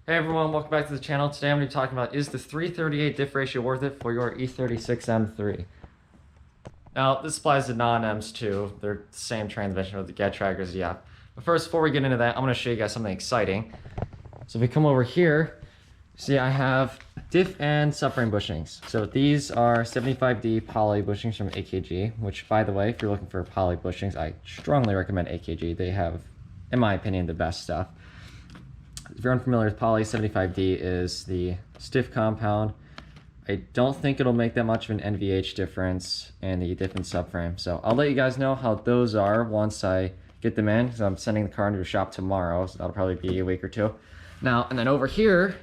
Hey everyone, welcome back to the channel. Today I'm going to be talking about, is the 338 diff ratio worth it for your E36 M3? Now, this applies to non-Ms too. They're the same transmission with the get trackers, yeah. But first, before we get into that, I'm going to show you guys something exciting. So if we come over here, see I have diff and subframe bushings. So these are 75D poly bushings from AKG, which by the way, if you're looking for poly bushings, I strongly recommend AKG. They have, in my opinion, the best stuff. If you're unfamiliar with poly, 75D is the stiff compound. I don't think it'll make that much of an NVH difference in the diff and subframe. So I'll let you guys know how those are once I get them in, because I'm sending the car into a shop tomorrow, so that'll probably be a week or two. Now, and then over here,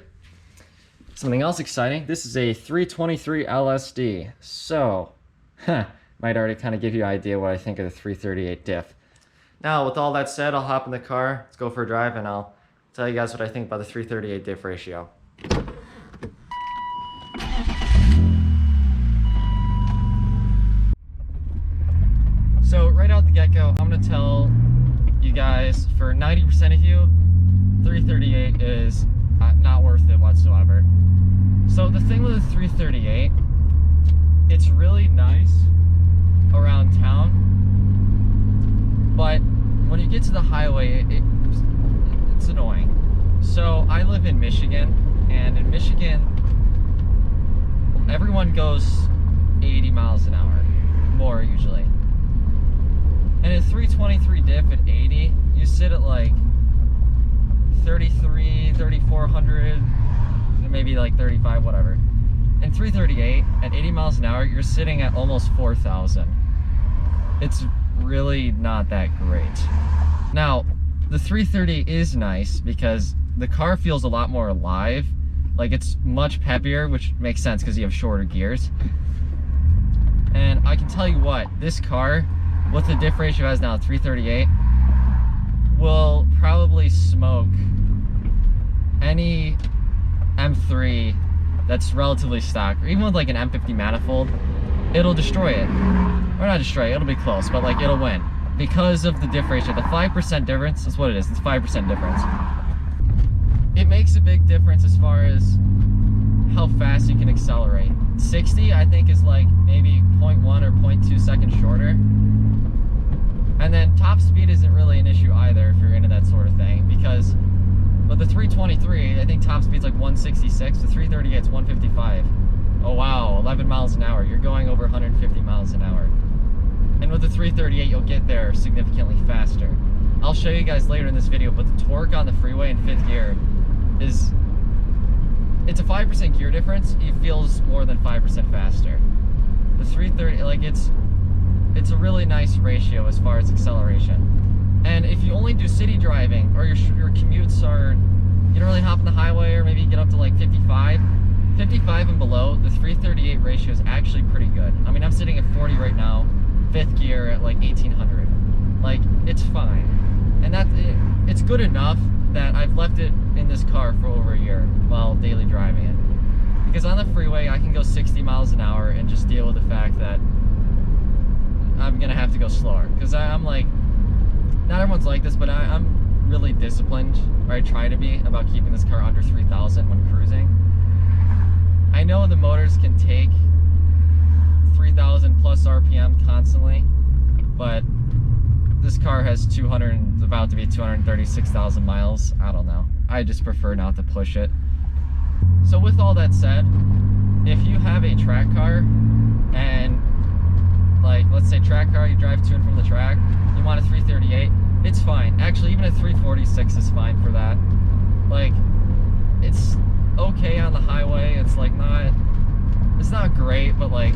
something else exciting. This is a 323 LSD. So, might already kind of give you an idea what I think of the 338 diff. Now, with all that said, I'll hop in the car, let's go for a drive, and I'll tell you guys what I think about the 338 diff ratio. So right out the get-go, I'm going to tell you guys, for 90% of you, 338 is not worth it whatsoever. So the thing with the 338, it's really nice around town, but when you get to the highway, it's annoying. So I live in Michigan, and in Michigan, everyone goes 80 miles an hour, more usually. And a 323 diff at 80, you sit at like 33, 3400, maybe like 35, whatever. And 338 at 80 miles an hour, you're sitting at almost 4,000. It's really not that great. Now, the 330 is nice because the car feels a lot more alive. Like, it's much peppier, which makes sense because you have shorter gears. And I can tell you what, this car, what the diff ratio has now, 338, will probably smoke any M3 that's relatively stock, or even with like an M50 manifold. It'll destroy it. Or not destroy it, it'll be close, but like it'll win. Because of the diff ratio, the 5% difference is what it is. It's 5% difference. It makes a big difference as far as how fast you can accelerate. 60, I think, is like maybe 0.1 or 0.2 seconds shorter. And then top speed isn't really an issue either if you're into that sort of thing, because with the 323, I think top speed's like 166. The 338 is 155. Oh wow, 11 miles an hour. You're going over 150 miles an hour. And with the 338, you'll get there significantly faster. I'll show you guys later in this video, but the torque on the freeway in 5th gear is, it's a 5% gear difference. It feels more than 5% faster. The 330, like it's a really nice ratio as far as acceleration. And if you only do city driving, or your commutes are, you don't really hop on the highway, or maybe you get up to like 55 and below, the 338 ratio is actually pretty good. I mean, I'm sitting at 40 right now. 5th gear at like 1800. Like, it's fine. And it's good enough that I've left it in this car for over a year while daily driving it. Because on the freeway, I can go 60 miles an hour and just deal with the fact that I'm gonna have to go slower. Because I'm like, not everyone's like this, but I'm really disciplined, or I try to be, about keeping this car under 3,000 when cruising. I know the motors can take 3,000 plus RPM constantly, but this car has about to be 236,000 miles. I don't know. I just prefer not to push it. So with all that said, if you have a track car, and like, let's say track car, you drive to and from the track, you want a 338, it's fine. Actually, even a 346 is fine for that. Like, it's okay on the highway. It's like it's not great, but like,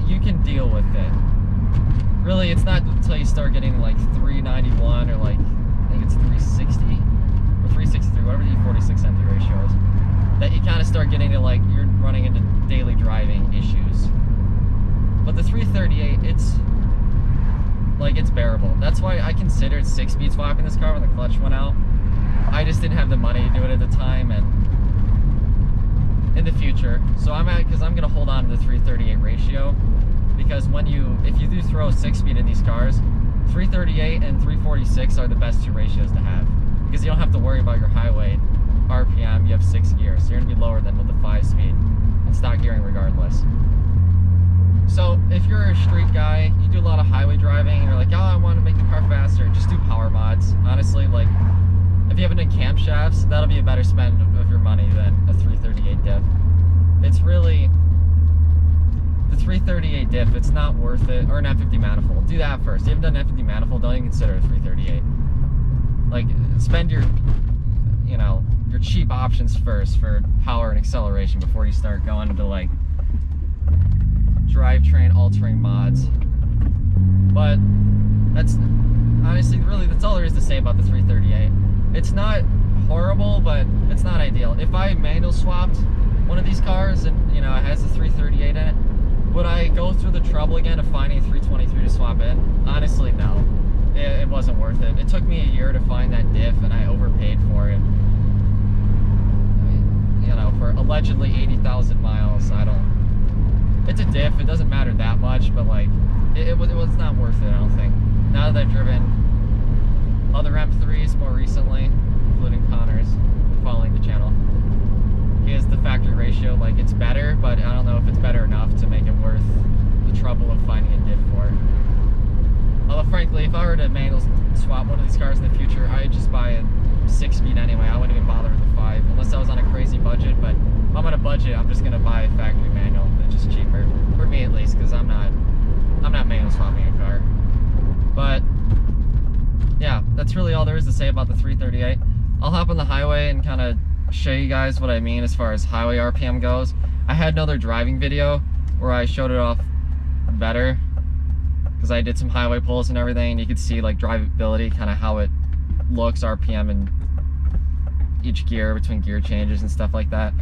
you can deal with it. Really, it's not until you start getting like 391 or like, I think it's 360 or 363, whatever the E46 M3 ratio is, that you kind of start getting to like, you're running into daily driving issues. But the 338, it's bearable. That's why I considered 6-speed swapping this car when the clutch went out. I just didn't have the money to do it at the time, and in the future. So because I'm gonna hold on to the 338 ratio, because if you do throw a 6-speed in these cars, 338 and 346 are the best two ratios to have. because you don't have to worry about your highway RPM. You have 6 gears, so you're gonna be lower than with the 5-speed and stock gearing regardless. So if you're a street guy, you do a lot of highway driving, and you're like, oh, I want to make the car faster, just do power mods. Honestly, like, if you haven't done camshafts, that'll be a better spend of your money than a 338 diff. It's really, the 338 diff, it's not worth it, or an F50 manifold. Do that first. If you haven't done an F50 manifold, don't even consider a 338. Like, spend your, you know, your cheap options first for power and acceleration before you start going into, like, drivetrain altering mods. But that's honestly, really, that's all there is to say about the 338. It's not horrible, but it's not ideal. If I manual swapped one of these cars and, you know, it has a 338 in it, would I go through the trouble again of finding a 323 to swap in? Honestly, no. It wasn't worth it. It took me a year to find that diff, and I overpaid for it. I mean, you know, for allegedly 80,000 miles, I don't. It's a diff, it doesn't matter that much, but like, it was not worth it, I don't think. Now that I've driven other M3s more recently, including Connor's, following the channel, he has the factory ratio, like, it's better, but I don't know if it's better enough to make it worth the trouble of finding a diff for it. Although frankly, if I were to manual swap one of these cars in the future, I'd just buy a 6-speed anyway. I wouldn't even bother with the 5, unless I was on a crazy budget, but if I'm on a budget, I'm just gonna buy a factory manual. It's just cheaper, for me at least, because I'm not manual swapping a car. But yeah, that's really all there is to say about the 338. I'll hop on the highway and kind of show you guys what I mean as far as highway RPM goes. I had another driving video where I showed it off better, because I did some highway pulls and everything, and you could see like drivability, kind of how it looks, RPM and each gear between gear changes and stuff like that.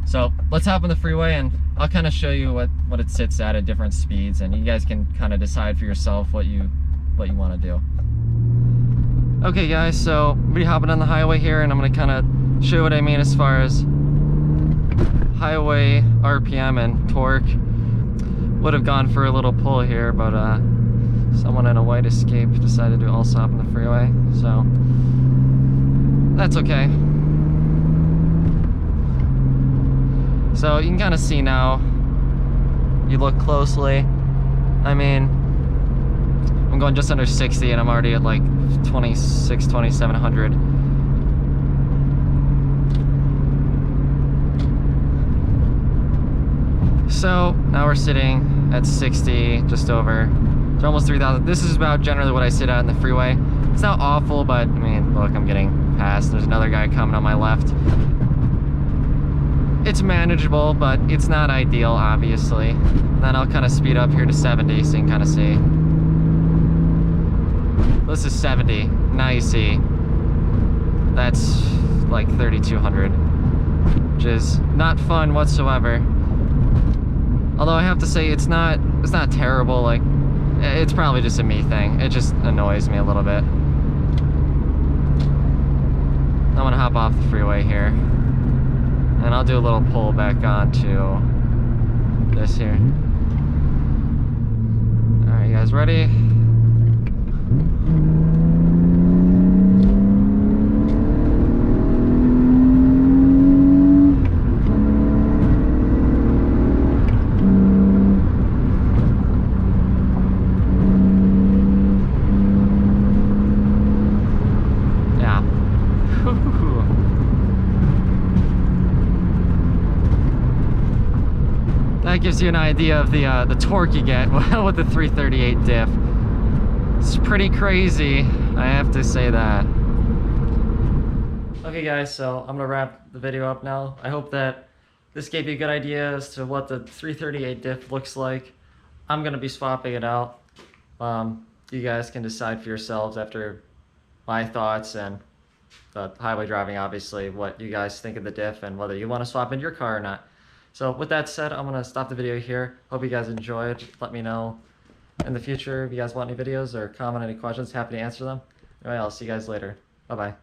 So let's hop on the freeway and I'll kind of show you what it sits at different speeds, and you guys can kind of decide for yourself what you want to do. Okay guys, so we're hopping on the highway here, and I'm going to kind of show you what I mean as far as highway RPM and torque. Would have gone for a little pull here, but someone in a white Escape decided to also hop on the freeway, so that's okay. So you can kind of see now, you look closely, I mean, I'm going just under 60 and I'm already at like 26, 2700. So now we're sitting at 60, just over. It's almost 3,000. This is about generally what I sit at in the freeway. It's not awful, but I mean, look, I'm getting past. There's another guy coming on my left. It's manageable, but it's not ideal, obviously. And then I'll kind of speed up here to 70 so you can kind of see. This is 70. Now you see. That's like 3,200, which is not fun whatsoever. Although I have to say it's not terrible. Like, it's probably just a me thing. It just annoys me a little bit. I'm gonna hop off the freeway here, and I'll do a little pull back onto this here. All right, you guys ready? That gives you an idea of the torque you get with the 338 diff. It's pretty crazy, I have to say that. Okay guys, so I'm gonna wrap the video up now. I hope that this gave you a good idea as to what the 338 diff looks like. I'm gonna be swapping it out. You guys can decide for yourselves after my thoughts and the highway driving, obviously, what you guys think of the diff and whether you want to swap in your car or not. So with that said, I'm going to stop the video here. Hope you guys enjoyed. Let me know in the future if you guys want any videos or comment any questions. Happy to answer them. Anyway, I'll see you guys later. Bye-bye.